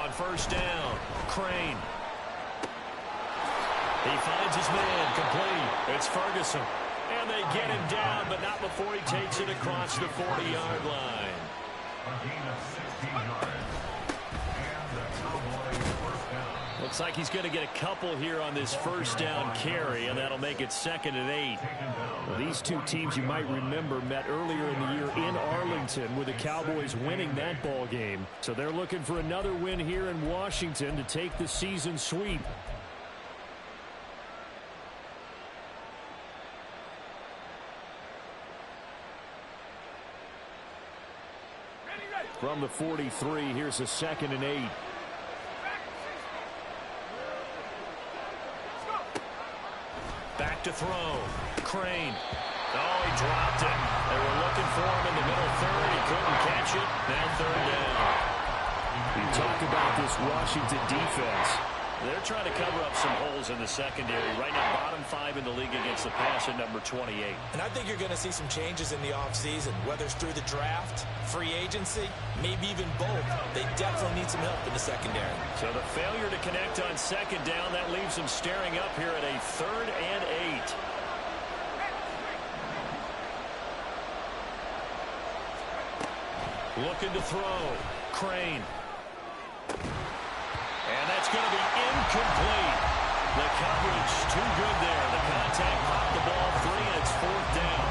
on first down. Crane. He finds his man, complete. It's Ferguson. And they get him down, but not before he takes it across the 40-yard line. A gain of 16 yards. And the Cowboys first down. Looks like he's going to get a couple here on this first down carry, and that'll make it 2nd and 8. Well, these two teams, you might remember, met earlier in the year in Arlington with the Cowboys winning that ball game. So they're looking for another win here in Washington to take the season sweep. From the 43, here's a 2nd and 8. Back to throw. Crane. Oh, he dropped it. They were looking for him in the middle third. He couldn't catch it. Now 3rd down. We talked about this Washington defense. They're trying to cover up some holes in the secondary. Right now, bottom 5 in the league against the pass at number 28. And I think you're going to see some changes in the offseason, whether it's through the draft, free agency, maybe even both. They definitely need some help in the secondary. So the failure to connect on 2nd down, that leaves them staring up here at a 3rd and 8. Looking to throw. Crane. And that's going to be incomplete. The coverage too good there. The contact popped the ball free, and it's 4th down.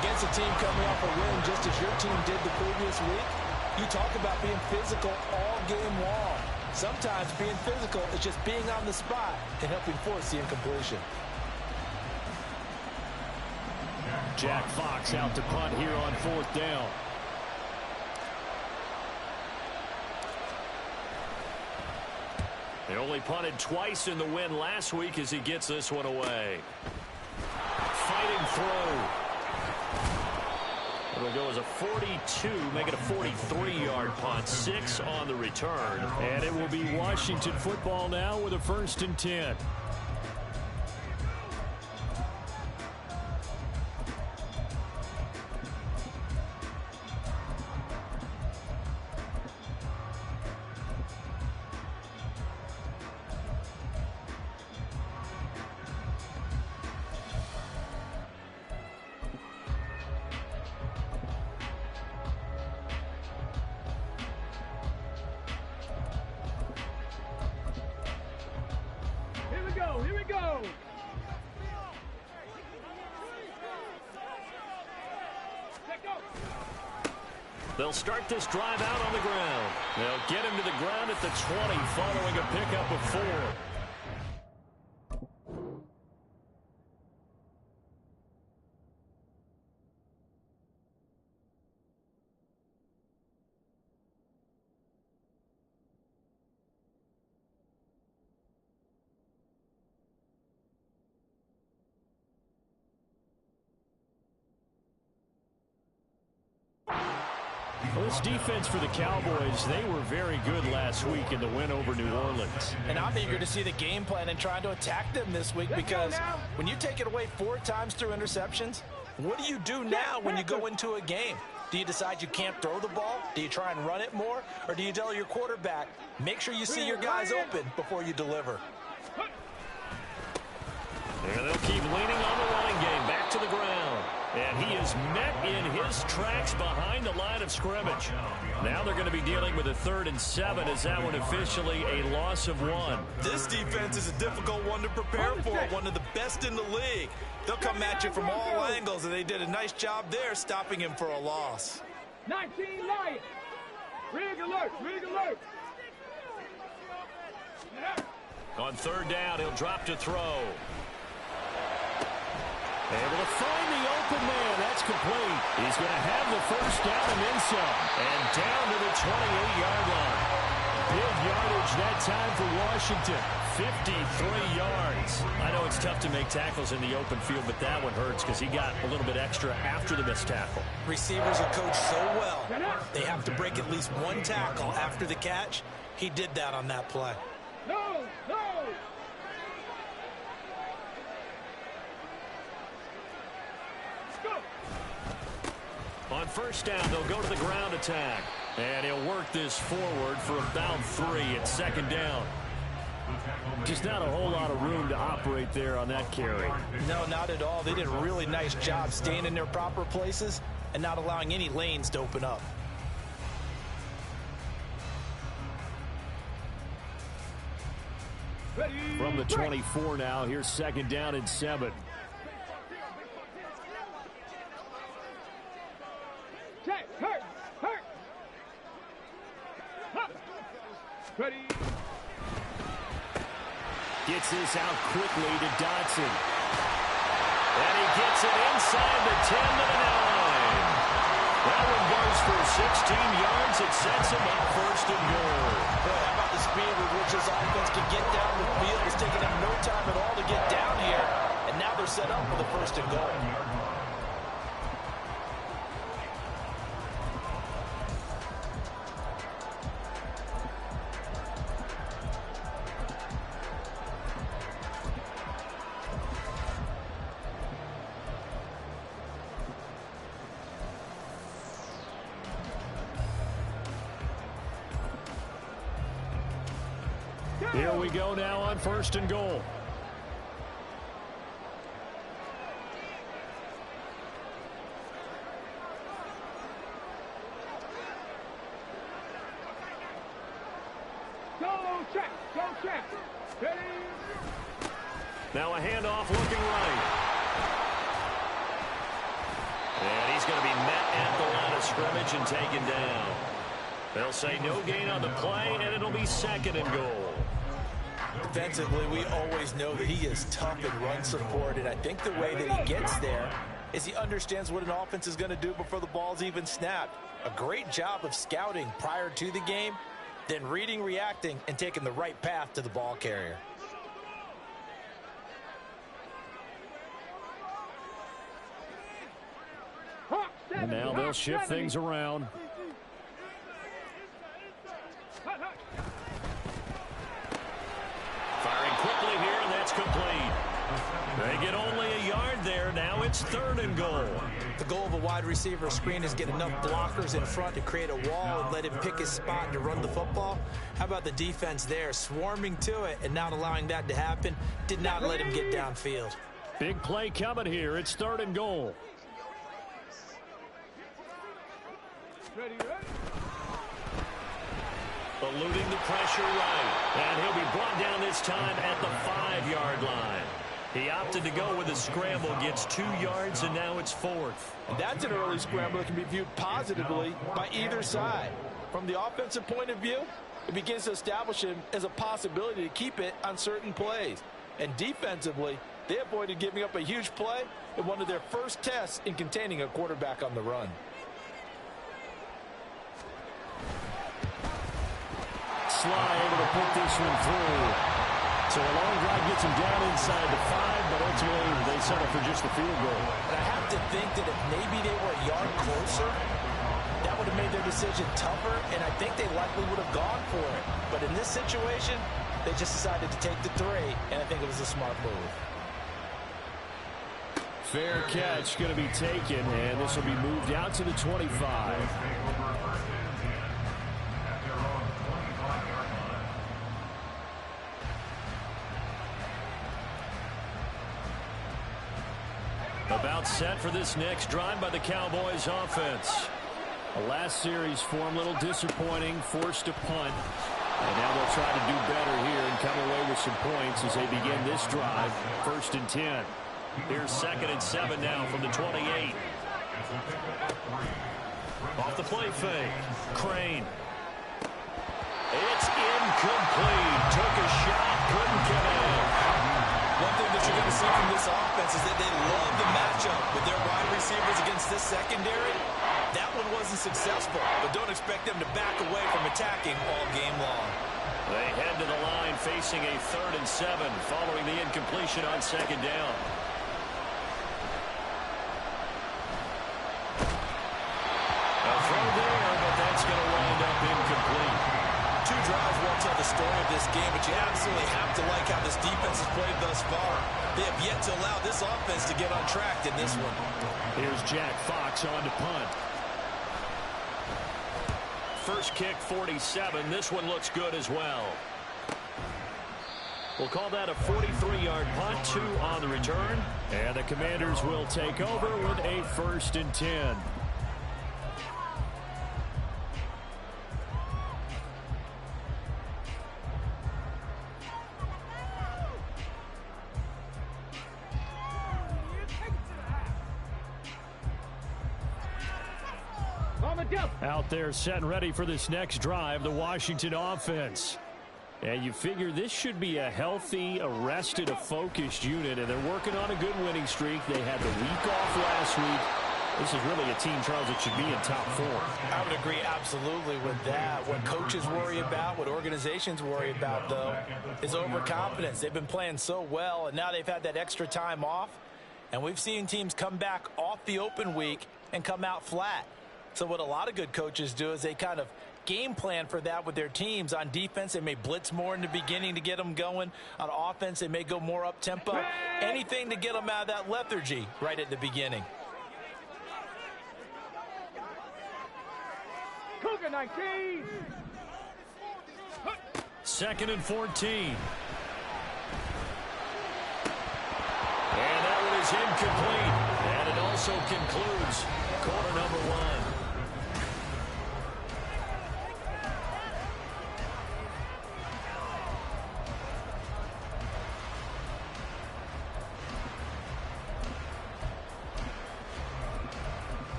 Against a team coming off a win just as your team did the previous week, you talk about being physical all game long. Sometimes being physical is just being on the spot and helping force the incompletion. Jack Fox out to punt here on 4th down. They only punted twice in the win last week as he gets this one away. Fighting throw. It'll go as a 42, make it a 43-yard punt. 6 on the return. And it will be Washington football now with a 1st and 10. Here we go. They'll start this drive out on the ground. They'll get him to the ground at the 20 following a pickup of 4. Well, this defense for the Cowboys, they were very good last week in the win over New Orleans. And I'm eager to see the game plan and trying to attack them this week because when you take it away 4 times through interceptions, what do you do now when you go into a game? Do you decide you can't throw the ball? Do you try and run it more? Or do you tell your quarterback, make sure you see your guys open before you deliver? And they'll keep leaning on the running game back to the ground. And he is met in his tracks behind the line of scrimmage. Now they're going to be dealing with a 3rd and 7 as that one officially a loss of 1. This defense is a difficult one to prepare for, one of the best in the league. They'll come at you from all angles, and they did a nice job there stopping him for a loss. 19 Lions. Rig alert, rig alert. On 3rd down, he'll drop to throw. Able to find the open man. That's complete. He's going to have the 1st down and then some. And down to the 28-yard line. Big yardage that time for Washington. 53 yards. I know it's tough to make tackles in the open field, but that one hurts because he got a little bit extra after the missed tackle. Receivers are coached so well. They have to break at least 1 tackle after the catch. He did that on that play. No, no. On 1st down, they'll go to the ground attack. And he'll work this forward for about 3 at second down. Just not a whole lot of room to operate there on that carry. No, not at all. They did a really nice job staying in their proper places and not allowing any lanes to open up. From the 24 now, here's second down and 7. Ready. Gets this out quickly to Dotson. And he gets it inside the 10 to the 9. That one goes for 16 yards. It sets him up first and goal. Boy, how about the speed with which this offense can get down the field? It's taking them no time at all to get down here. And now they're set up for the first and goal. Here we go now on first and goal. Go check. Go check. Ready. Now a handoff looking right. And he's going to be met at the line of scrimmage and taken down. They'll say no gain on the play, and it'll be second and goal. Defensively, we always know that he is tough in run support, and I think the way that he gets there is he understands what an offense is going to do before the ball's even snapped. A great job of scouting prior to the game, then reading, reacting, and taking the right path to the ball carrier. And now they'll shift things around. Firing quickly here, and that's complete. They get only a yard there. Now it's third and goal. The goal of a wide receiver screen is get enough blockers in front to create a wall and let him pick his spot to run the football. How about the defense there, swarming to it and not allowing that to happen? Did not let him get downfield. Big play coming here. It's third and goal. Ready. Eluding the pressure right. And he'll be brought down this time at the 5-yard line. He opted to go with a scramble, gets 2 yards, and now it's fourth. And that's an early scramble that can be viewed positively by either side. From the offensive point of view, it begins to establish him as a possibility to keep it on certain plays. And defensively, they avoided giving up a huge play in one of their first tests in containing a quarterback on the run. Sly able to put this one through. So a long drive gets him down inside the 5, but ultimately they settle for just the field goal. And I have to think that if maybe they were a yard closer, that would have made their decision tougher, and I think they likely would have gone for it. But in this situation, they just decided to take the 3, and I think it was a smart move. Fair catch going to be taken, and this will be moved out to the 25. About set for this next drive by the Cowboys offense. The last series for him, a little disappointing, forced to punt. And now they'll try to do better here and come away with some points as they begin this drive. First and 10. Here's second and 7 now from the 28. Off the play fake. Crane. It's incomplete. Took a shot, couldn't connect. One thing that you're going to see from this offense is that they love the matchup with their wide receivers against this secondary. That one wasn't successful, but don't expect them to back away from attacking all game long. They head to the line facing a 3rd and 7 following the incompletion on second down. A throw there, but that's going to wind up incomplete. 2 drives won't tell the story of this game, but you absolutely have to like how this defense has played thus far. They have yet to allow this offense to get on track in this one. Here's Jack Fox on to punt. first kick 47. This one looks good as well. We'll call that a 43-yard punt, 2 on the return. And the Commanders will take over with a 1st and 10. Out there set and ready for this next drive, the Washington offense. And you figure this should be a healthy, arrested, a focused unit, and they're working on a good winning streak. They had the week off last week. This is really a team, Charles, that should be in top 4. I would agree absolutely with that. What coaches worry about, what organizations worry about, though, is overconfidence. They've been playing so well, and now they've had that extra time off. And we've seen teams come back off the open week and come out flat. So what a lot of good coaches do is they kind of game plan for that with their teams. On defense, they may blitz more in the beginning to get them going. On offense, they may go more up-tempo. Anything to get them out of that lethargy right at the beginning. Cougar 19. 2nd and 14. And that one is incomplete. And it also concludes quarter number 1.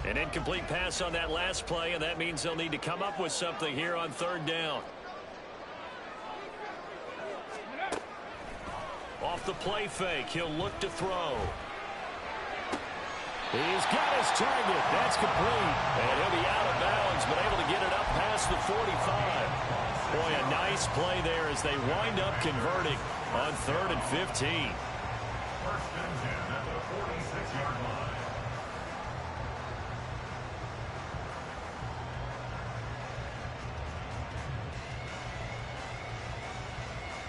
An incomplete pass on that last play, and that means they'll need to come up with something here on 3rd down. Off the play fake, he'll look to throw. He's got his target. That's complete. And he'll be out of bounds, but able to get it up past the 45. Boy, a nice play there as they wind up converting on 3rd and 15. 1st and 10 at the 46-yard line.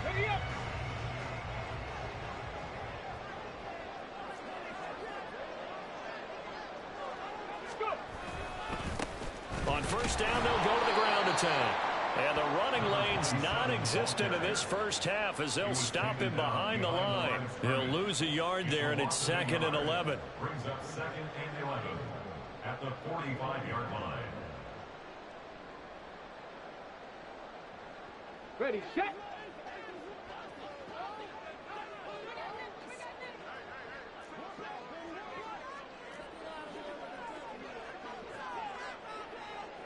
Ready up. On 1st down, they'll go to the ground attack. And the running lane's non-existent in this first half as they'll stop him behind the line. He'll lose a yard there, and it's 2nd and 11. Brings up 2nd and 11 at the 45-yard line. Ready, set.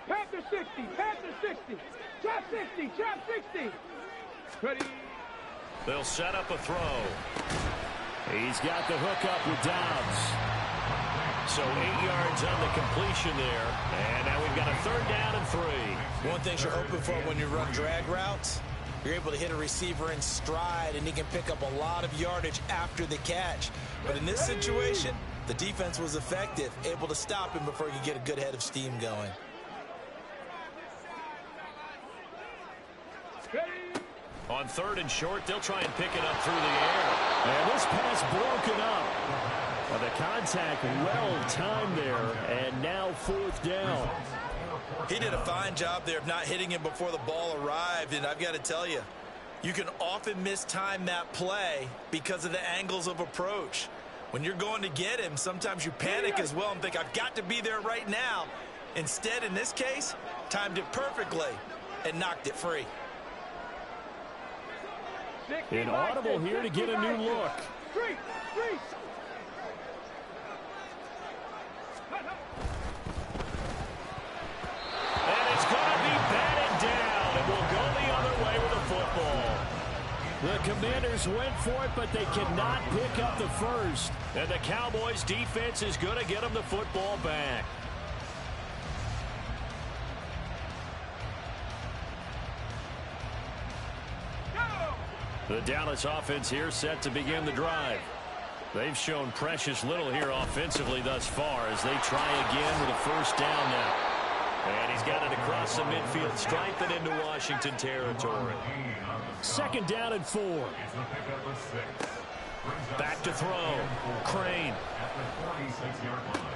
Panther 60, Panther 60, trap 60, trap 60. Ready. They'll set up a throw. He's got the hook up with Dobbs. So 8 yards on the completion there. And now we've got a 3rd down and 3. One thing you're hoping for when you run drag routes, you're able to hit a receiver in stride, and he can pick up a lot of yardage after the catch. But in this situation, the defense was effective, able to stop him before he could get a good head of steam going. On 3rd and short, they'll try and pick it up through the air. And this pass broken up. The contact well timed there, and now 4th down. He did a fine job there of not hitting him before the ball arrived, and I've got to tell you, you can often mistime that play because of the angles of approach. When you're going to get him, sometimes you panic as well and think, I've got to be there right now. Instead, in this case, timed it perfectly and knocked it free. Inaudible here to get a new look. Three. And it's going to be batted down, and we'll go the other way with the football. The Commanders went for it, but they cannot pick up the first. And the Cowboys defense is going to get them the football back. The Dallas offense here set to begin the drive. They've shown precious little here offensively thus far as they try again with a 1st down now. And he's got it across the midfield stripe and into Washington territory. 2nd down and 4. Back to throw. Crane. At the 46-yard line.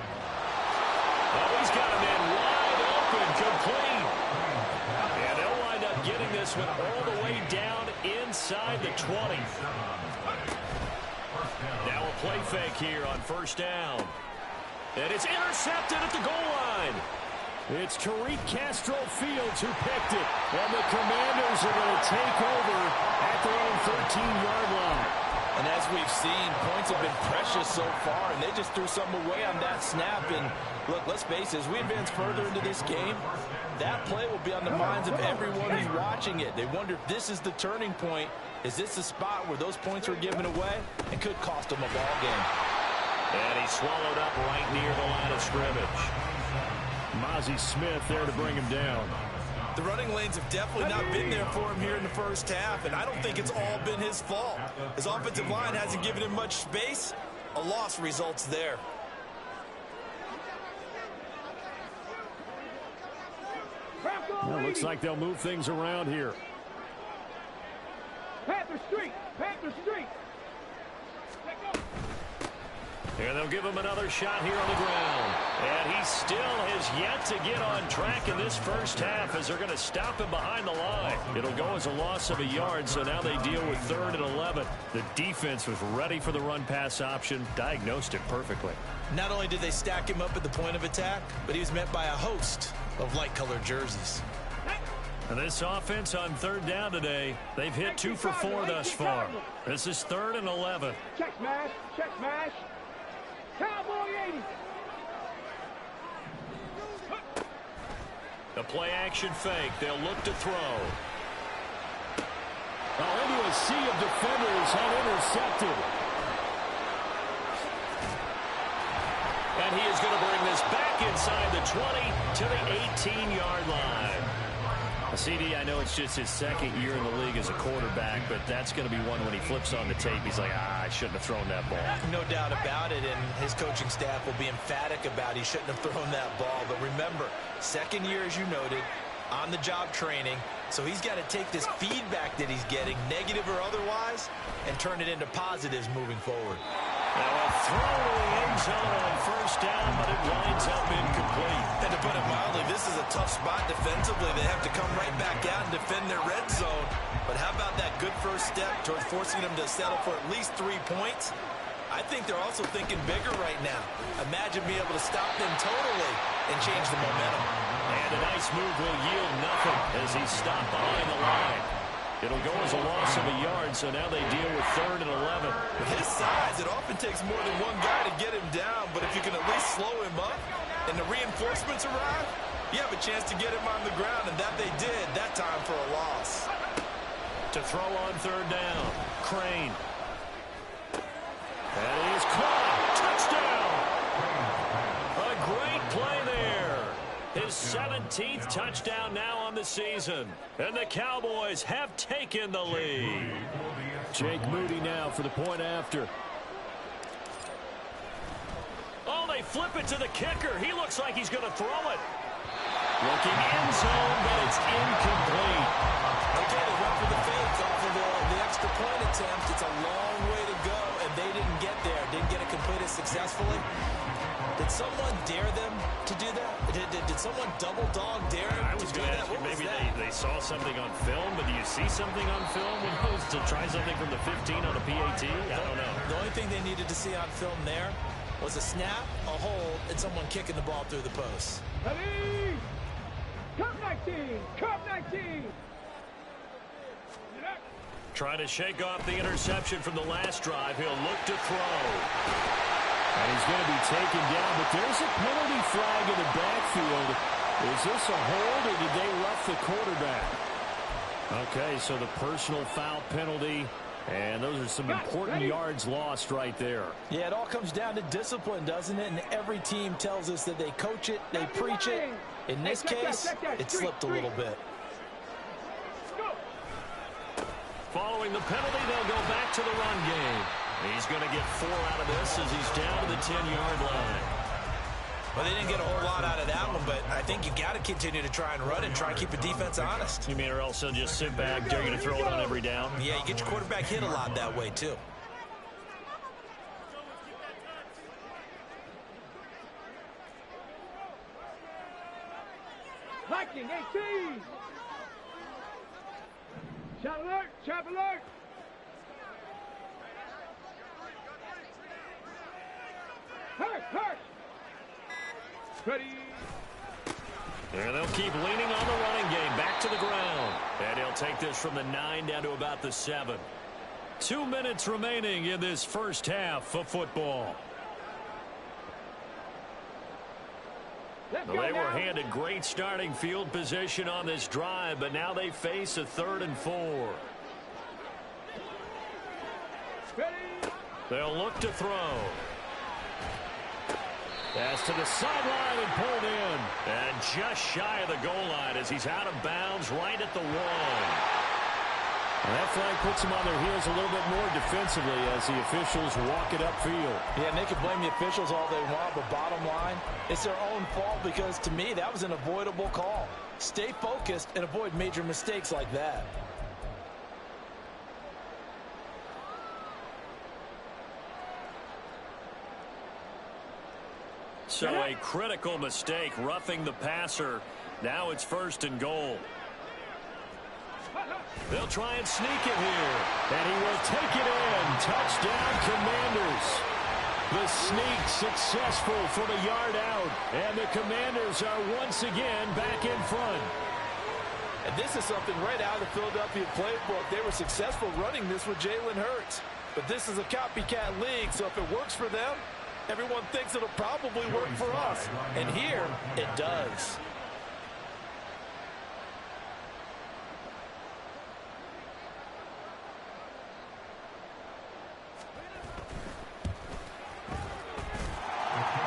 Oh, he's got him in wide open, complete. And they'll wind up getting this one all the way down inside the 20. Now a play fake here on first down. And it's intercepted at the goal line. It's Tariq Castro Fields who picked it. And the Commanders are going to take over at their own 13-yard line. And as we've seen, points have been precious so far, and they just threw something away on that snap. And look, let's face it, as we advance further into this game, that play will be on the minds of everyone who's watching it. They wonder if this is the turning point. Is this the spot where those points were given away and could cost them a ball game? And he's swallowed up right near the line of scrimmage. Mozzie Smith there to bring him down. The running lanes have definitely not been there for him here in the first half, and I don't think it's all been his fault. His offensive line hasn't given him much space. A loss results there. Well, looks like they'll move things around here. Panther Street! Panther Street! And they'll give him another shot here on the ground. And he still has yet to get on track in this first half as they're going to stop him behind the line. It'll go as a loss of a yard, so now they deal with 3rd and 11. The defense was ready for the run-pass option, diagnosed it perfectly. Not only did they stack him up at the point of attack, but he was met by a host of light-colored jerseys. And this offense on 3rd down today, they've hit 2 for 4 thus far. This is 3rd and 11. Check smash! Check smash! Cowboy 80! The play-action fake. They'll look to throw. Oh, into a sea of defenders and intercepted. And he is going to bring this back inside the 20 to the 18-yard line. CD, I know it's just his 2nd year in the league as a quarterback, but that's going to be one when he flips on the tape. He's like, I shouldn't have thrown that ball. No doubt about it, and his coaching staff will be emphatic about he shouldn't have thrown that ball. But remember, 2nd year, as you noted, on-the-job training, so he's got to take this feedback that he's getting, negative or otherwise, and turn it into positives moving forward. Now a throw to the end zone on first down, but it winds up incomplete. And to put it mildly, this is a tough spot defensively. They have to come right back out and defend their red zone. But how about that good first step towards forcing them to settle for at least 3 points? I think they're also thinking bigger right now. Imagine being able to stop them totally and change the momentum. And a nice move will yield nothing as he's stopped behind the line. It'll go as a loss of a yard, so now they deal with 3rd and 11. With his size, it often takes more than one guy to get him down, but if you can at least slow him up and the reinforcements arrive, you have a chance to get him on the ground, and that they did that time for a loss. To throw on 3rd down, Crane. And he is caught. Touchdown! A great play there. His 17th touchdown now on the season. And the Cowboys have taken the lead. Jake Moody now for the point after. Oh, they flip it to the kicker. He looks like he's going to throw it. Looking end zone, but it's incomplete. Okay, they went for the fake off of the extra point attempt. It's a long way to go, and they didn't get there. Didn't get it completed successfully. Did someone dare them to do that? Did someone double dog dare him I was to do going to that? ask you, What maybe was that? they saw something on film, but do you see something on film when it goes to try something from the 15 on a PAT? I don't know. The only thing they needed to see on film there was a snap, a hold, and someone kicking the ball through the post. Ready? Cup 19! Cup 19! Trying to shake off the interception from the last drive. He'll look to throw. And he's going to be taken down, but there's a penalty flag in the backfield. Is this a hold, or did they rough the quarterback? Okay, so the personal foul penalty, and those are some important yards lost right there. Yeah, it all comes down to discipline, doesn't it? And every team tells us that they coach it, they preach it. In this case, it slipped a little bit. Following the penalty, they'll go back to the run game. He's going to get 4 out of this as he's down to the 10-yard line. Well, they didn't get a whole lot out of that one, but I think you got to continue to try and run and try and keep the defense honest. You mean or else they'll just sit back, dare you to throw it on every down? Yeah, you get your quarterback hit a lot that way, too. Attacking, 18. Shot alert, trap alert. Hurt. Ready. And they'll keep leaning on the running game. Back to the ground. And he'll take this from the 9 down to about the 7. 2 minutes remaining in this first half of football. Well, they were handed great starting field position on this drive, but now they face a 3rd and 4. They'll look to throw. Pass to the sideline and pulled in. And just shy of the goal line as he's out of bounds right at the 1. And that flag puts them on their heels a little bit more defensively as the officials walk it upfield. Yeah, and they can blame the officials all they want, but bottom line, it's their own fault because, to me, that was an avoidable call. Stay focused and avoid major mistakes like that. So a critical mistake, roughing the passer. Now it's 1st and goal. They'll try and sneak it here. And he will take it in. Touchdown, Commanders. The sneak successful from a yard out. And the Commanders are once again back in front. And this is something right out of the Philadelphia playbook. They were successful running this with Jalen Hurts. But this is a copycat league, so if it works for them, everyone thinks it'll probably work for us. And here, it does.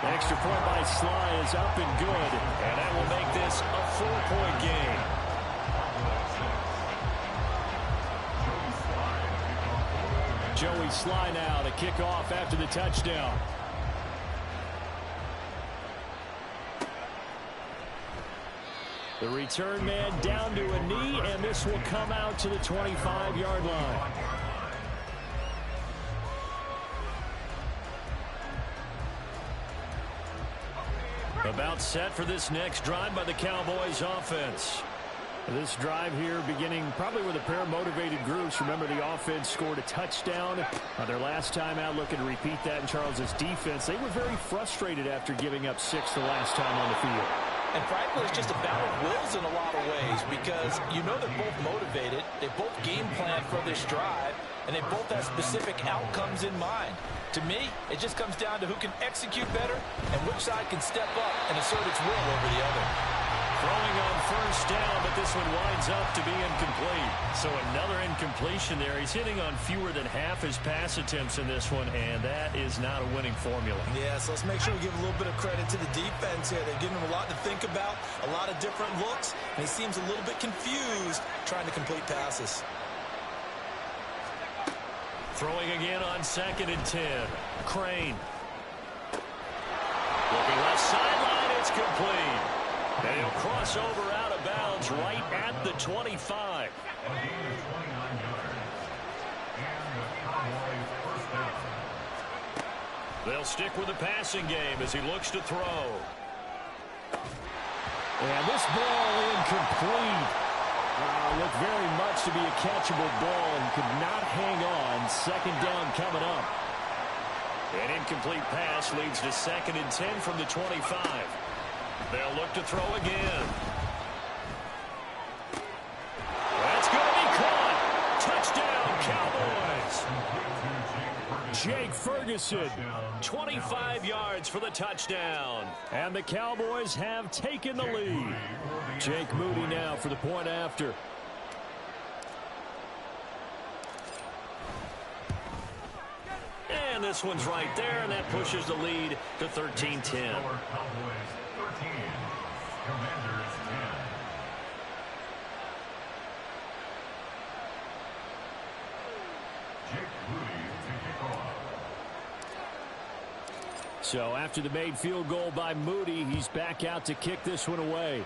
Extra point by Sly is up and good. And that will make this a 4-point game. Joey Sly now to kick off after the touchdown. The return man down to a knee, and this will come out to the 25-yard line. About set for this next drive by the Cowboys offense. This drive here beginning probably with a pair of motivated groups. Remember, the offense scored a touchdown their last time out, looking to repeat that in Charles' defense. They were very frustrated after giving up 6 the last time on the field. And frankly, it's just a battle of wills in a lot of ways because you know they're both motivated, they both game plan for this drive, and they both have specific outcomes in mind. To me, it just comes down to who can execute better and which side can step up and assert its will over the other. Throwing on 1st down, but this one winds up to be incomplete. So another incompletion there. He's hitting on fewer than half his pass attempts in this one, and that is not a winning formula. Yeah, so let's make sure we give a little bit of credit to the defense here. They're giving him a lot to think about, a lot of different looks, and he seems a little bit confused trying to complete passes. Throwing again on 2nd and 10. Crane. Looking left sideline, it's complete. And he'll cross over out of bounds right at the 25. A gain of 29 yards. And the Cowboys 1st down. They'll stick with the passing game as he looks to throw. And this ball incomplete. Looked very much to be a catchable ball and could not hang on. 2nd down coming up. An incomplete pass leads to 2nd and 10 from the 25. They'll look to throw again. That's going to be caught. Touchdown, Cowboys. Jake Ferguson. 25 yards for the touchdown. And the Cowboys have taken the lead. Jake Moody now for the point after. And this one's right there, and that pushes the lead to 13-10. Cowboys 13. Commanders 10. Jake Moody to kick off. So after the made field goal by Moody, he's back out to kick this one away.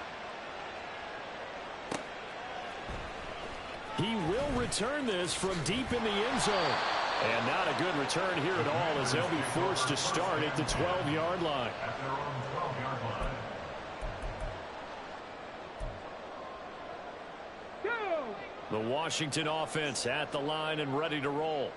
He will return this from deep in the end zone. And not a good return here at all as they'll be forced to start at the 12-yard line. At their own 12-yard line. The Washington offense at the line and ready to roll.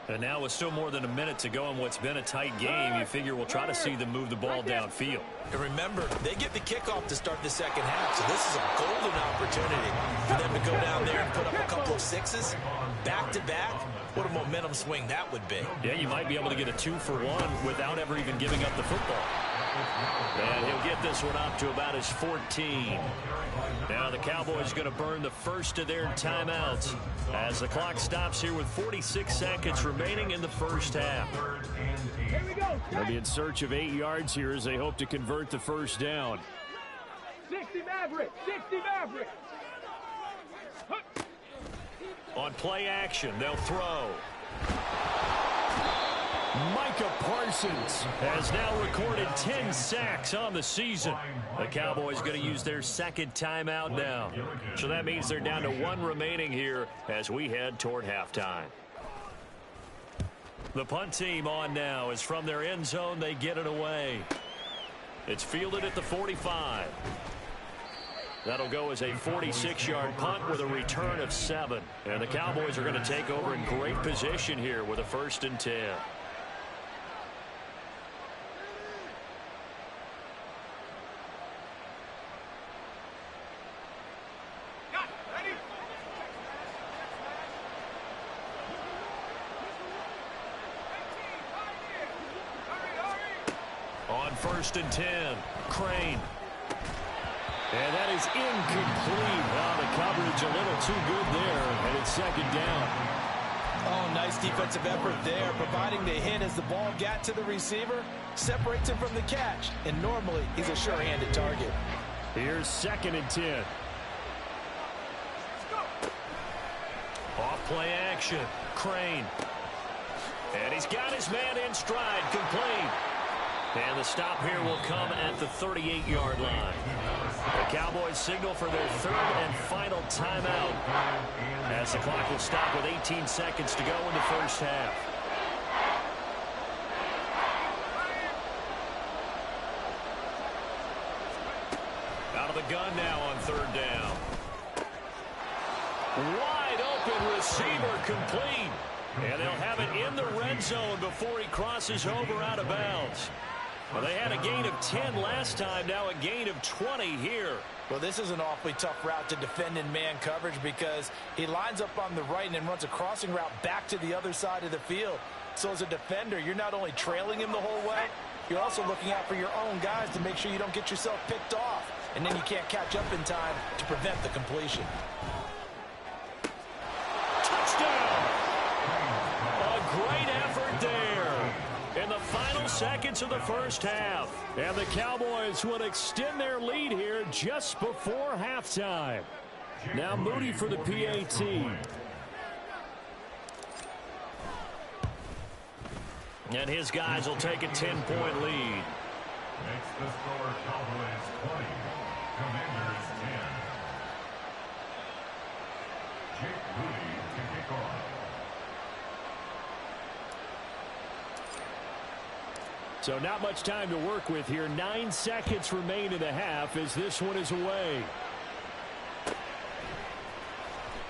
And now with still more than a minute to go in what's been a tight game, you figure we'll try to see them move the ball downfield. And remember, they get the kickoff to start the second half, so this is a golden opportunity for them to go down there and put up a couple of sixes back-to-back. What a momentum swing that would be. Yeah, you might be able to get a 2-for-1 without ever even giving up the football. And he'll get this one up to about his 14. Now the Cowboys going to burn the first of their timeouts as the clock stops here with 46 seconds remaining in the first half. Here we go. They'll be in search of 8 yards here as they hope to convert the first down. 60 Maverick. 60 Maverick. On play action, they'll throw. Micah Parsons has now recorded 10 sacks on the season. The Cowboys going to use their second timeout now. So that means they're down to 1 remaining here as we head toward halftime. The punt team on now is from their end zone. They get it away. It's fielded at the 45. That'll go as a 46-yard punt with a return of 7. And the Cowboys are going to take over in great position here with a 1st and 10. On 1st and 10, Crane. And that is incomplete. Well, the coverage a little too good there, and it's 2nd down. Oh, nice defensive effort there, providing the hit as the ball got to the receiver, separates him from the catch, and normally he's a sure-handed target. Here's 2nd and 10. Off play action, Crane. And he's got his man in stride, complete. And the stop here will come at the 38-yard line. The Cowboys signal for their 3rd and final timeout as the clock will stop with 18 seconds to go in the first half. Out of the gun now on 3rd down. Wide open receiver, complete. And they'll have it in the red zone before he crosses over out of bounds. Well, they had a gain of 10 last time, now a gain of 20 here. Well, this is an awfully tough route to defend in man coverage because he lines up on the right and then runs a crossing route back to the other side of the field. So as a defender, you're not only trailing him the whole way, you're also looking out for your own guys to make sure you don't get yourself picked off. And then you can't catch up in time to prevent the completion. Touchdown! A great effort there in the final seconds of the first half. And the Cowboys will extend their lead here just before halftime. Now Moody for the PAT. And his guys will take a 10-point lead. Makes the score Cowboys 20, Commanders 10. Jake Moody to kick off. So not much time to work with here. 9 seconds remain in the half as this one is away.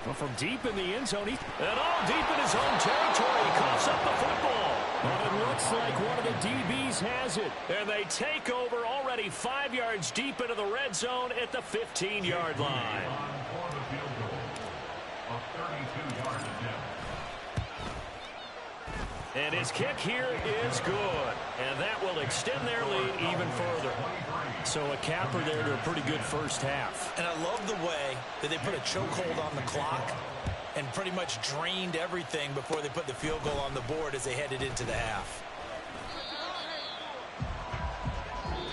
Well, from deep in the end zone, and all deep in his own territory, he coughs up the football. And it looks like one of the DBs has it. And they take over already 5 yards deep into the red zone at the 15-yard line. For the field goal, a 32-yard attempt. And his kick here is good. And that will extend their lead even further. So a capper there to a pretty good first half. And I love the way that they put a chokehold on the clock and pretty much drained everything before they put the field goal on the board as they headed into the half.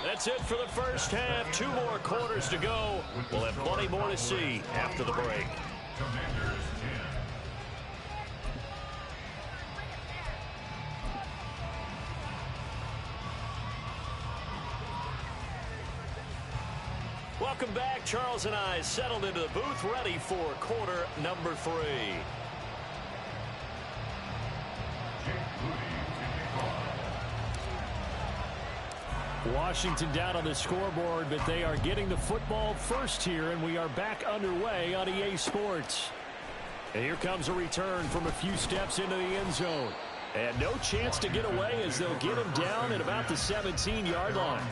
That's it for the first half. 2 more quarters to go. We'll have plenty more to see after the break. Commanders 10. Welcome back. Charles and I settled into the booth, ready for quarter number 3. Washington down on the scoreboard, but they are getting the football first here, and we are back underway on EA Sports. And here comes a return from a few steps into the end zone. And no chance to get away as they'll get him down at about the 17-yard line.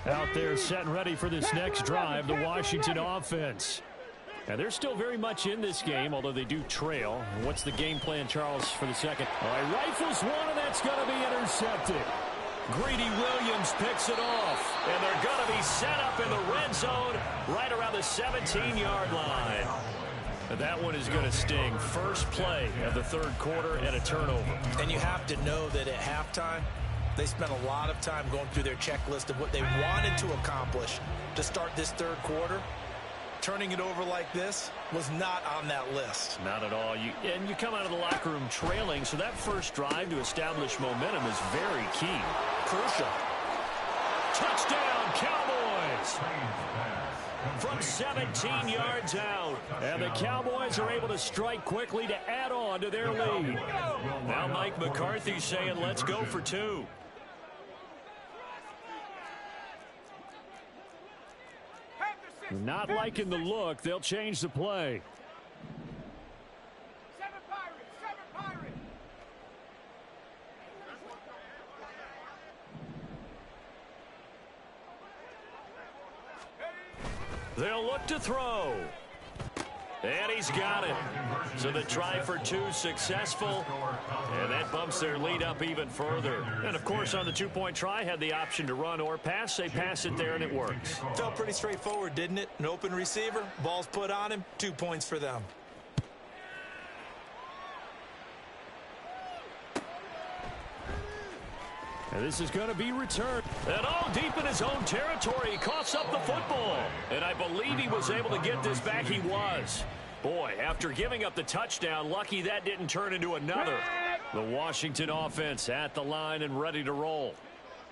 Out there set and ready for this next drive, the Washington offense. And they're still very much in this game, although they do trail. What's the game plan, Charles, for the second? All right, rifles one, and that's going to be intercepted. Greedy Williams picks it off, and they're going to be set up in the red zone right around the 17-yard line. And that one is going to sting. First play of the third quarter and a turnover. And you have to know that at halftime, they spent a lot of time going through their checklist of what they wanted to accomplish to start this third quarter. Turning it over like this was not on that list. Not at all. And you come out of the locker room trailing, so that first drive to establish momentum is very key. Crucial. Touchdown, Cowboys! From 17 yards out. And the Cowboys are able to strike quickly to add on to their lead. Now Mike McCarthy saying, let's go for two. Not liking the look. They'll change the play. Seven Pirates. They'll look to throw. And he's got it. So the try for two successful. And that bumps their lead up even further. And, of course, on the two-point try, had the option to run or pass. They pass it there, and it works. Felt pretty straightforward, didn't it? An open receiver, ball's put on him, 2 points for them. And this is going to be returned. And all deep in his own territory. He coughs up the football. And I believe he was able to get this back. He was. Boy, after giving up the touchdown, lucky that didn't turn into another. The Washington offense at the line and ready to roll.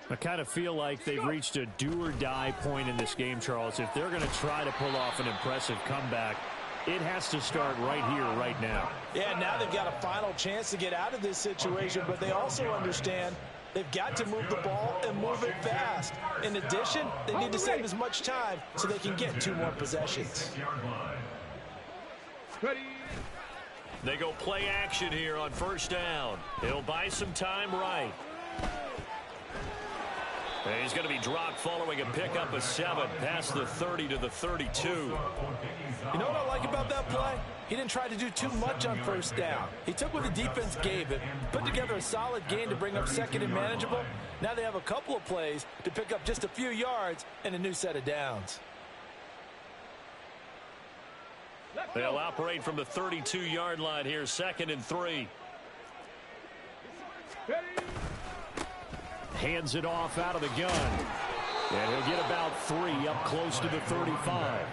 I kind of feel like they've reached a do-or-die point in this game, Charles. If they're going to try to pull off an impressive comeback, it has to start right here, right now. Yeah, now they've got a final chance to get out of this situation, but they also understand they've got to move the ball and move it fast. In addition, they need to save as much time so they can get 2 more possessions. They go play action here on first down. It'll buy some time right. And he's going to be dropped following a pickup of 7 past the 30 to the 32. You know what I like about that play? He didn't try to do too much on first down. He took what the defense gave him, put together a solid gain to bring up second and manageable. Now they have a couple of plays to pick up just a few yards and a new set of downs. They'll operate from the 32-yard line here, 2nd and 3. Hands it off out of the gun. And he'll get about 3 up close to the 35.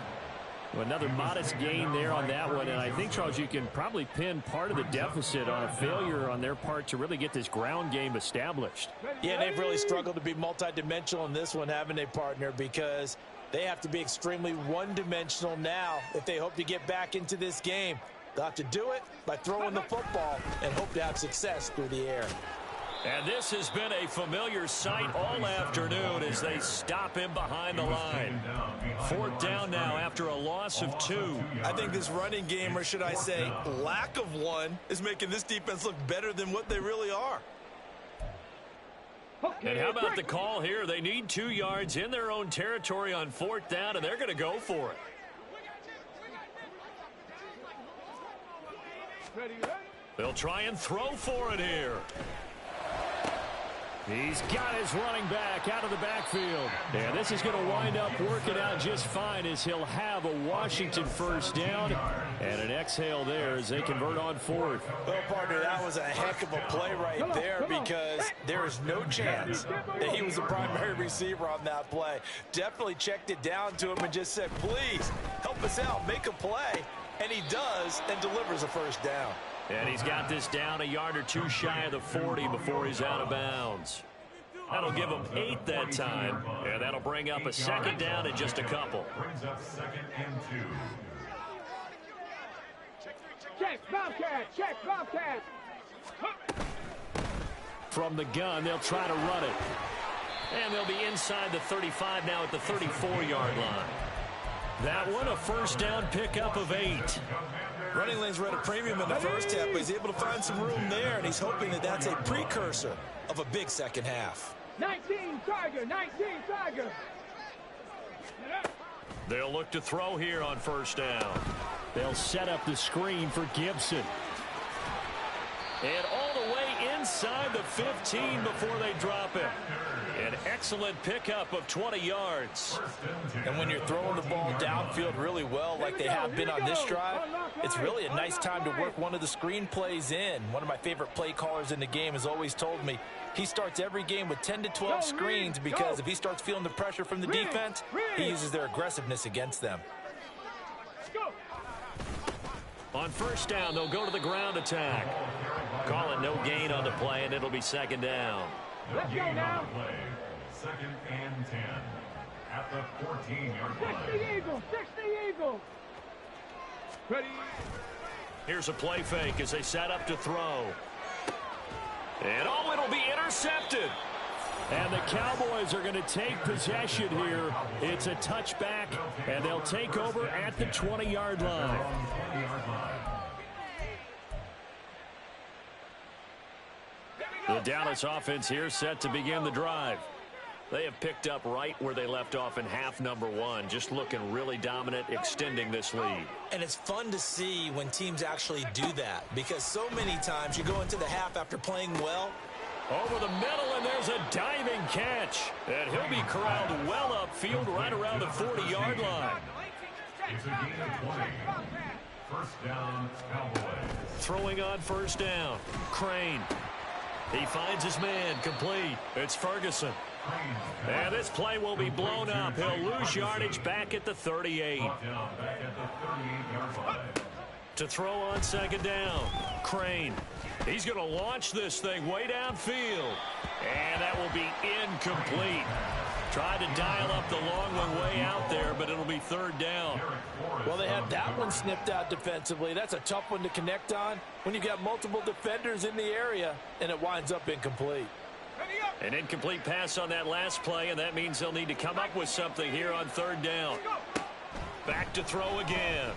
Another modest gain there on that one. And I think, Charles, you can probably pin part of the deficit on a failure on their part to really get this ground game established. Yeah, they've really struggled to be multidimensional in this one, haven't they, partner? Because they have to be extremely one-dimensional now if they hope to get back into this game. They'll have to do it by throwing the football and hope to have success through the air. And this has been a familiar sight all afternoon as they stop him behind the line. 4th down now after a loss of 2. I think this running game, or should I say lack of one, is making this defense look better than what they really are. And how about the call here? They need 2 yards in their own territory on 4th down, and they're going to go for it. They'll try and throw for it here. He's got his running back out of the backfield. And this is going to wind up working out just fine as he'll have a Washington first down. And an exhale there as they convert on 4th. Well, partner, that was a heck of a play right there because there is no chance that he was the primary receiver on that play. Definitely checked it down to him and just said, please, help us out, make a play. And he does and delivers a first down. And he's got this down a yard or 2 shy of the 40 before he's out of bounds. That'll give him 8 that time. And that'll bring up a 2nd down and just a couple. Brings up 2nd and 2. Check, Bobcat, check, Bobcat. From the gun, they'll try to run it. And they'll be inside the 35 now at the 34-yard line. That one a first down pickup of 8. Running lanes were at a premium in the first half, but he's able to find some room there, and he's hoping that that's a precursor of a big second half. 19 Tiger, 19 Tiger. They'll look to throw here on first down. They'll set up the screen for Gibson. And all the way inside the 15 before they drop it. An excellent pickup of 20 yards. And when you're throwing the ball downfield really well like they have been on this drive, it's really a nice time to work one of the screen plays in. One of my favorite play callers in the game has always told me he starts every game with 10 to 12 screens because if he starts feeling the pressure from the defense, he uses their aggressiveness against them. On first down, they'll go to the ground attack. Call it no gain on the play, and it'll be second down. Let's go now. Second and 10 at the 14-yard line. 60 Eagles, 60 Eagles. Ready. Here's a play fake as they set up to throw. And it'll be intercepted. And the Cowboys are going to take possession here. It's a touchback, and they'll take over at the 20-yard line. The Dallas offense here set to begin the drive. They have picked up right where they left off in half number 1, just looking really dominant, extending this lead. And it's fun to see when teams actually do that, because so many times you go into the half after playing well. Over the middle, and there's a diving catch. And he'll be corralled well upfield right around the 40-yard line. It's a gain of 20. First down, Cowboys. Throwing on first down. Crane. He finds his man, complete. It's Ferguson. And this play will be blown up. He'll lose yardage back at the 38. To throw on second down. Crane. He's going to launch this thing way downfield. And that will be incomplete. Tried to dial up the long one way out there, but it'll be third down. Well, they had that one snipped out defensively. That's a tough one to connect on when you've got multiple defenders in the area, and it winds up incomplete. An incomplete pass on that last play, and that means they'll need to come up with something here on third down. Back to throw again.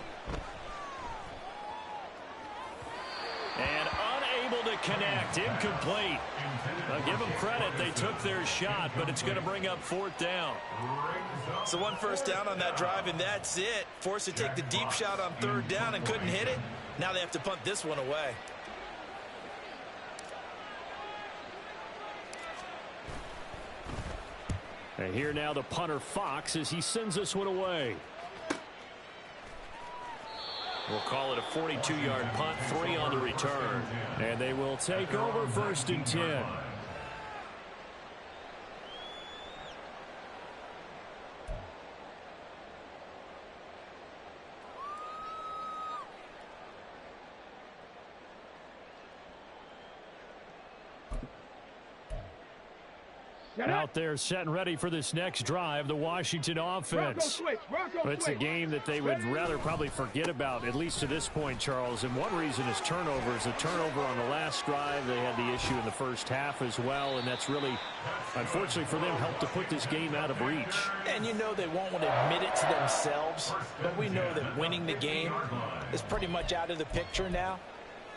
And unable to connect. Incomplete. I'll give them credit. They took their shot, but it's going to bring up fourth down. So one first down on that drive, and that's it. Forced to take the deep shot on third down and couldn't hit it. Now they have to punt this one away. And here now the punter Fox as he sends this one away. We'll call it a 42-yard punt, 3 on the return. And they will take over first and 10. Out there set and ready for this next drive, the Washington offense. But it's a game that they would rather probably forget about, at least to this point, Charles. And one reason is turnovers. A turnover on the last drive. They had the issue in the first half as well, and that's really, unfortunately for them, helped to put this game out of reach. And you know they won't want to admit it to themselves, but we know that winning the game is pretty much out of the picture now.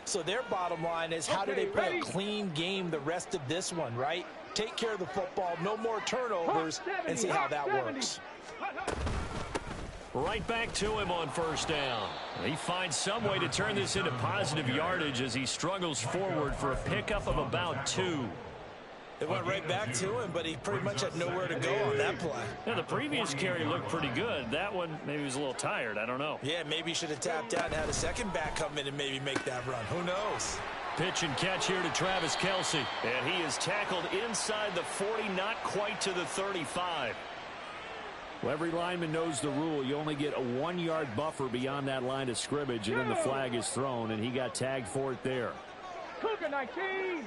So their bottom line is, how do they play a clean game the rest of this one, right? Take care of the football, no more turnovers, and see how that works. Right back to him on first down. He finds some way to turn this into positive yardage as he struggles forward for a pickup of about 2. It went right back to him, but he pretty much had nowhere to go on that play. Now, the previous carry looked pretty good. That one, maybe he was a little tired. I don't know. Yeah, maybe he should have tapped out and had a second back come in and maybe make that run. Who knows? Pitch and catch here to Travis Kelce. And he is tackled inside the 40, not quite to the 35. Well, every lineman knows the rule. You only get a 1-yard buffer beyond that line of scrimmage, and then the flag is thrown, and he got tagged for it there. Cougar 19.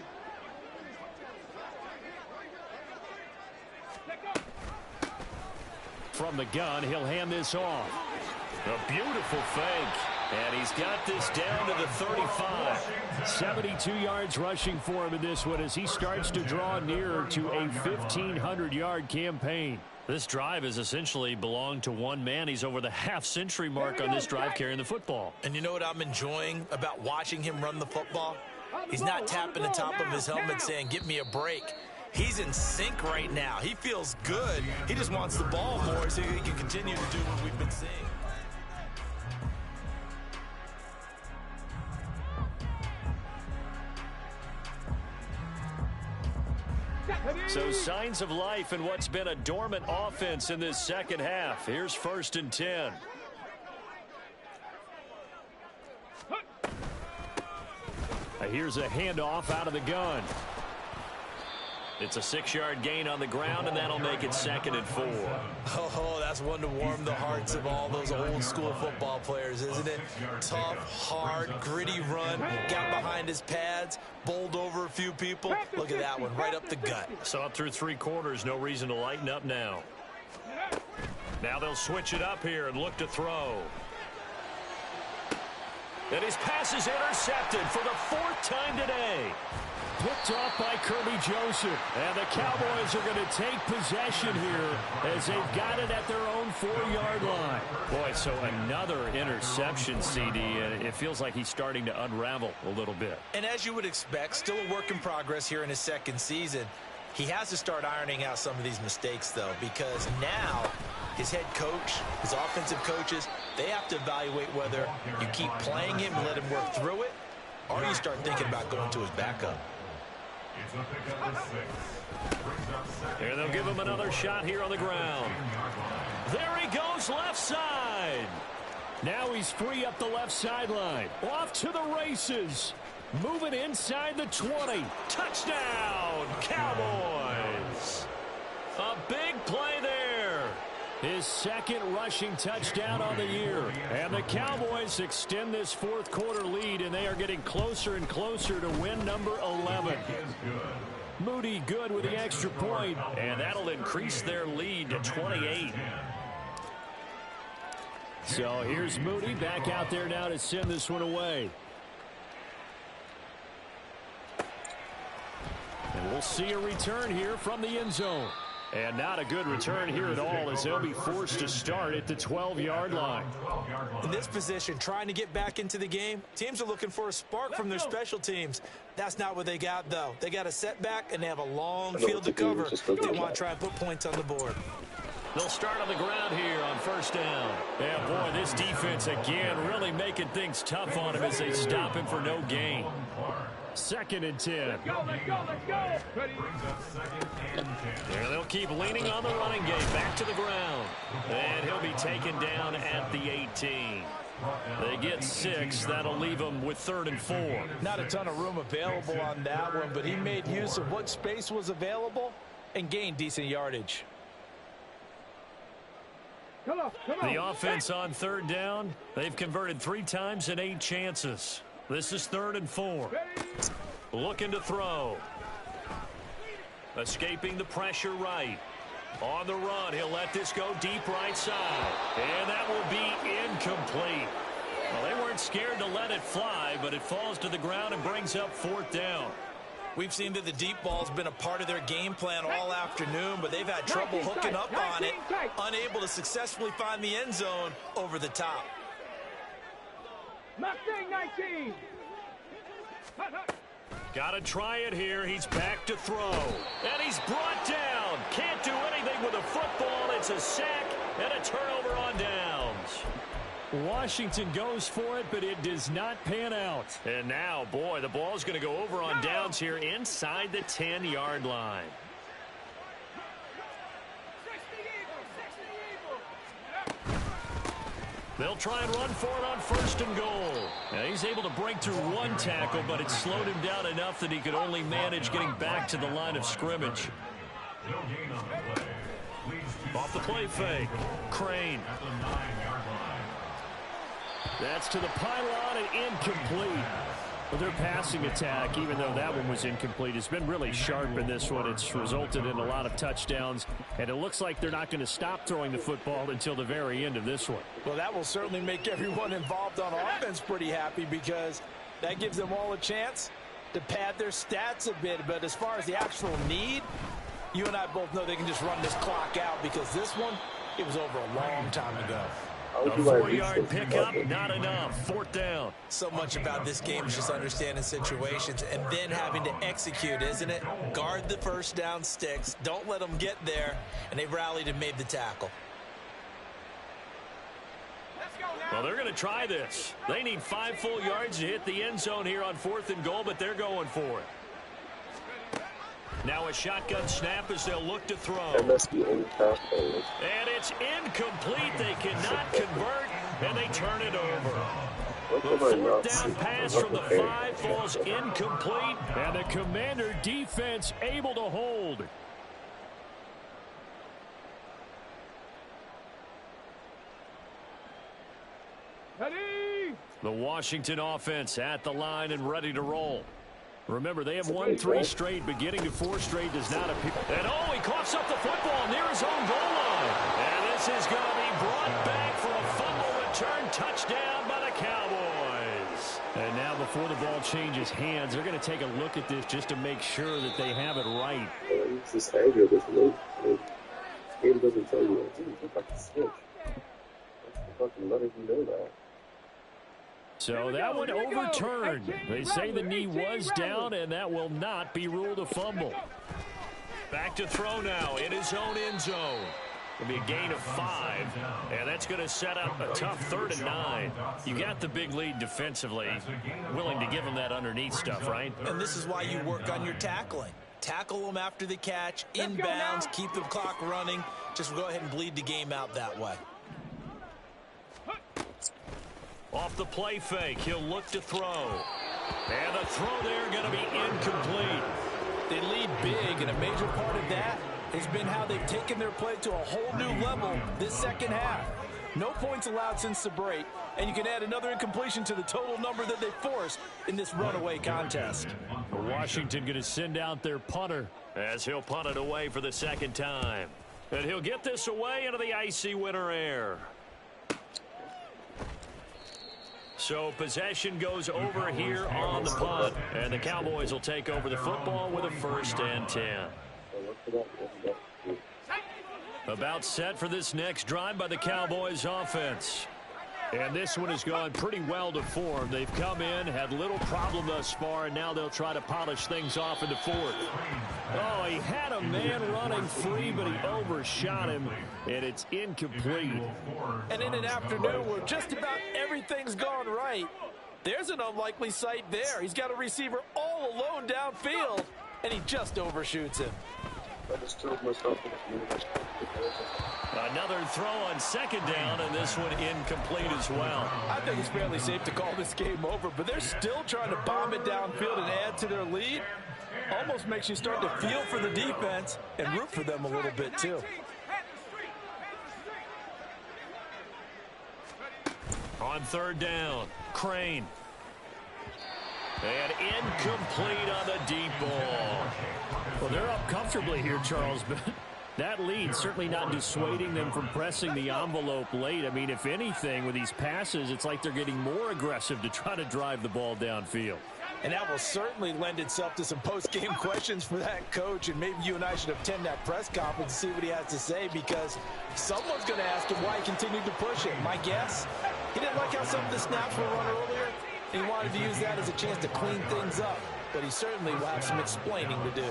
From the gun, he'll hand this off. A beautiful fake. And he's got this down to the 35. 72 yards rushing for him in this one as he starts to draw nearer to a 1,500-yard campaign. This drive has essentially belonged to one man. He's over the half-century mark on this drive carrying the football. And you know what I'm enjoying about watching him run the football? He's not tapping the top of his helmet saying, "Give me a break." He's in sync right now. He feels good. He just wants the ball more so he can continue to do what we've been seeing. So signs of life in what's been a dormant offense in this second half. Here's 1st and 10. Here's a handoff out of the gun. It's a 6-yard gain on the ground, and that'll make it 2nd and 4. Oh, that's one to warm the hearts of all those old-school football players, isn't it? Tough, hard, gritty run, got behind his pads, bowled over a few people. Look at that one, right up the gut. So up through 3 quarters, no reason to lighten up now. Now they'll switch it up here and look to throw. And his pass is intercepted for the 4th time today. Picked off by Kirby Joseph. And the Cowboys are going to take possession here as they've got it at their own 4-yard line. Boy, so another interception, CD, and it feels like he's starting to unravel a little bit. And as you would expect, still a work in progress here in his 2nd season. He has to start ironing out some of these mistakes, though, because now his head coach, his offensive coaches, they have to evaluate whether you keep playing him and let him work through it, or you start thinking about going to his backup. And they'll give him another shot here on the ground. There he goes, left side. Now he's free up the left sideline. Off to the races. Moving inside the 20. Touchdown, Cowboys. A big play there. His 2nd rushing touchdown on the year. And the Cowboys extend this 4th quarter lead, and they are getting closer and closer to win number 11. Moody good with the extra point, and that'll increase their lead to 28. So here's Moody back out there now to send this one away. And we'll see a return here from the end zone. And not a good return here at all as they'll be forced to start at the 12-yard line. In this position, trying to get back into the game, teams are looking for a spark from their special teams. That's not what they got, though. They got a setback, and they have a long field to cover if they want to try and put points on the board. They'll start on the ground here on 1st down. Yeah, boy, this defense, again, really making things tough on him as they stop him for no gain. 2nd and 10. Let's go, let's go, let's go. And they'll keep leaning on the running game back to the ground. And he'll be taken down at the 18. They get 6. That'll leave them with 3rd and 4. Not a ton of room available on that one, but he made use of what space was available and gained decent yardage. Come on. The offense on 3rd down, they've converted 3 times in 8 chances. This is 3rd and 4. Looking to throw. Escaping the pressure right. On the run, he'll let this go deep right side. And that will be incomplete. Well, they weren't scared to let it fly, but it falls to the ground and brings up 4th down. We've seen that the deep ball's been a part of their game plan all afternoon, but they've had trouble hooking up on it, unable to successfully find the end zone over the top. Mustang 19. Got to try it here. He's back to throw. And he's brought down. Can't do anything with a football. It's a sack and a turnover on downs. Washington goes for it, but it does not pan out. And now, boy, the ball's going to go over on downs here inside the 10-yard line. They'll try and run for it on 1st and goal. Now, he's able to break through 1 tackle, but it slowed him down enough that he could only manage getting back to the line of scrimmage. Off the play fake. Crane. That's to the pylon and incomplete. Well, their passing attack, even though that one was incomplete, has been really sharp in this one. It's resulted in a lot of touchdowns, and it looks like they're not going to stop throwing the football until the very end of this one. Well, that will certainly make everyone involved on offense pretty happy because that gives them all a chance to pad their stats a bit. But as far as the actual need, You and I both know they can just run this clock out because this one, it was over a long time ago. A 4-yard pickup, not enough. 4th down. So much about this game is just understanding situations and then having to execute, isn't it? Guard the first down sticks. Don't let them get there. And they rallied and made the tackle. Well, they're going to try this. They need 5 full yards to hit the end zone here on 4th and goal, but they're going for it. Now a shotgun snap as they'll look to throw. That must be in the and it's incomplete. They cannot convert, and they turn it over. The 4th down pass from the 5 falls incomplete, and the Commander defense able to hold. Ready? The Washington offense at the line and ready to roll. Remember, they have won 3 straight, but getting to 4 straight does not appear. And oh, he coughs up the football near his own goal line. And this is going to be brought back for a fumble return touchdown by the Cowboys. And now before the ball changes hands, they're going to take a look at this just to make sure that they have it right. It's this anger this week. The game doesn't tell you what to do. You have to switch. That's the fucking letting you know that. So that one overturned. They say the knee was down, and that will not be ruled a fumble. Back to throw now in his own end zone. It'll be a gain of 5, and that's going to set up a tough 3rd and 9. You got the big lead defensively, willing to give them that underneath stuff, right? And this is why you work on your tackling. Tackle them after the catch, inbounds, keep the clock running. Just go ahead and bleed the game out that way. Off the play fake, he'll look to throw. And the throw there going to be incomplete. They lead big, and a major part of that has been how they've taken their play to a whole new level this second half. No points allowed since the break, and you can add another incompletion to the total number that they forced in this runaway contest. Washington going to send out their punter as he'll punt it away for the 2nd time. And he'll get this away into the icy winter air. So possession goes over here on the punt, and the Cowboys will take over the football with a 1st and 10. About set for this next drive by the Cowboys offense. And this one has gone pretty well to form. They've come in, had little problem thus far, and now they'll try to polish things off in the 4th. Oh, he had a man running free, but he overshot him, and it's incomplete. And in an afternoon where just about everything's gone right, there's an unlikely sight there. He's got a receiver all alone downfield, and he just overshoots him. Another throw on 2nd down, and this one incomplete as well. I think it's fairly safe to call this game over, but they're still trying to bomb it downfield and add to their lead. Almost makes you start to feel for the defense and root for them a little bit too. On 3rd down, Crane. And incomplete on the deep ball. Well, they're up comfortably here, Charles, but that lead certainly not dissuading them from pressing the envelope late. I mean, if anything, with these passes, it's like they're getting more aggressive to try to drive the ball downfield. And that will certainly lend itself to some post-game questions for that coach, and maybe you and I should attend that press conference and see what he has to say, because someone's going to ask him why he continued to push it. My guess, he didn't like how some of the snaps were run earlier, and he wanted to use that as a chance to clean things up, but he certainly will have some explaining to do.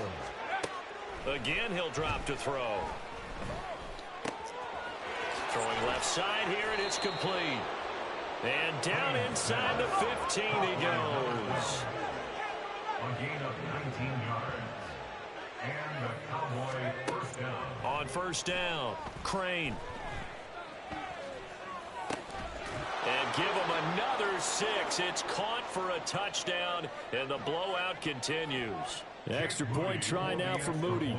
Again, he'll drop to throw. Throwing left side here, and it's complete. And down inside the 15 he goes. A gain of 19 yards. And the Cowboy 1st down. On 1st down, Crane. And give him another 6. It's caught for a touchdown, and the blowout continues. Extra point try now for Moody.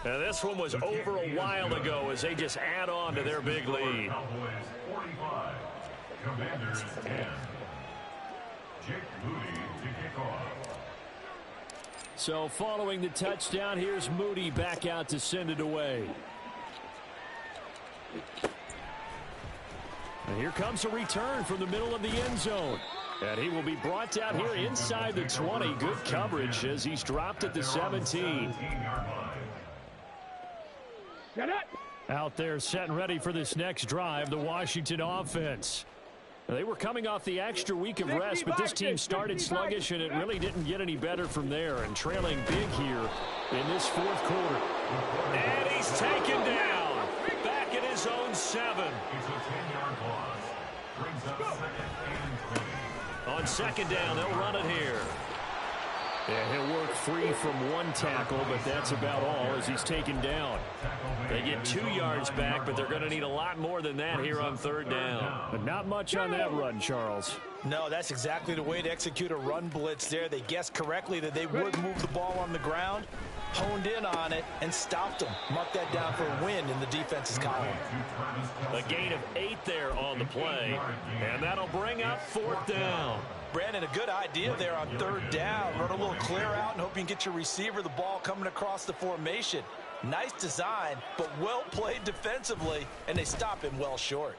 And this one was over a while ago as they just add on to their big lead. Cowboys 45. Commanders 10. Jake Moody to kick off. So following the touchdown, here's Moody back out to send it away. And here comes a return from the middle of the end zone. And he will be brought down here inside the 20. Good coverage as he's dropped at the 17. Out there set and ready for this next drive, the Washington offense. They were coming off the extra week of rest, but this team started sluggish, and it really didn't get any better from there. And trailing big here in this fourth quarter. And he's taken down. Back at his own 7. It's a 10-yard loss. Brings up 2nd and 20. On 2nd down, they'll run it here. Yeah, he'll work free from one tackle, but that's about all as he's taken down. They get 2 yards back, but they're going to need a lot more than that here on 3rd down. But not much on that run, Charles. No, that's exactly the way to execute a run blitz there. They guessed correctly that they would move the ball on the ground, honed in on it, and stopped them. Mark that down for a win in the defense's column. A gain of 8 there on the play, and that'll bring up 4th down. Brandon, a good idea there on 3rd down. Run a little clear out and hope you can get your receiver the ball coming across the formation. Nice design, but well played defensively, and they stop him well short.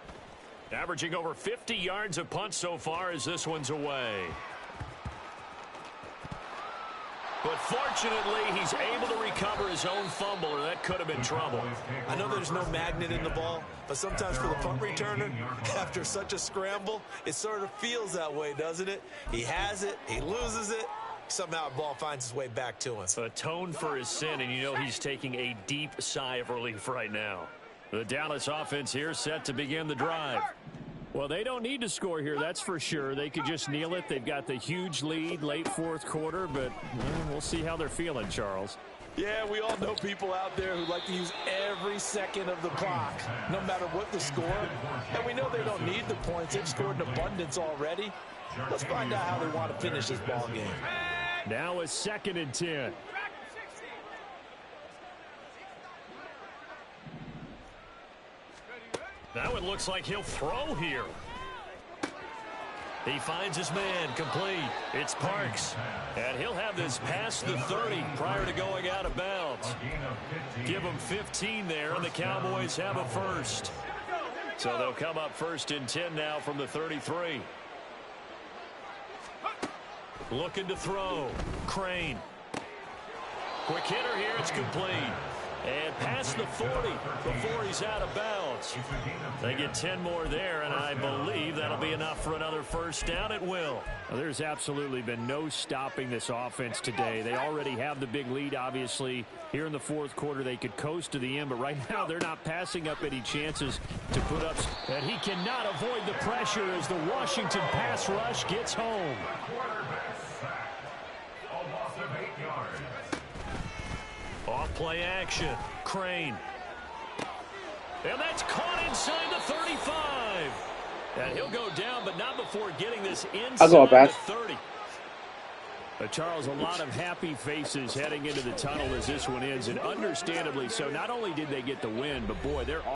Averaging over 50 yards a punt so far as this one's away. But fortunately, he's able to recover his own fumble, or that could have been trouble. I know there's no magnet in the ball, but sometimes for the punt returner, after such a scramble, it sort of feels that way, doesn't it? He has it, he loses it, somehow the ball finds its way back to him. Atone for his sin, and you know he's taking a deep sigh of relief right now. The Dallas offense here set to begin the drive. Well, they don't need to score here, that's for sure. They could just kneel it. They've got the huge lead late fourth quarter, but we'll see how they're feeling, Charles. Yeah, we all know people out there who like to use every second of the clock, no matter what the score. And we know they don't need the points. They've scored in abundance already. Let's find out how they want to finish this ball game. Now a 2nd and 10. That one looks like he'll throw here. He finds his man complete. It's Parks. And he'll have this past the 30 prior to going out of bounds. Give him 15 there, and the Cowboys have a first. So they'll come up 1st and 10 now from the 33. Looking to throw. Crane. Quick hitter here. It's complete. And past the 40 before he's out of bounds. They get 10 more there, and I believe that'll be enough for another first down. It will. Well, there's absolutely been no stopping this offense today. They already have the big lead, obviously. Here in the fourth quarter, they could coast to the end, but right now they're not passing up any chances to put up. And he cannot avoid the pressure as the Washington pass rush gets home. Off play action. Crane. And that's caught inside the 35. And he'll go down, but not before getting this inside the 30. Charles, a lot of happy faces heading into the tunnel as this one ends, and understandably so. Not only did they get the win, but boy, they're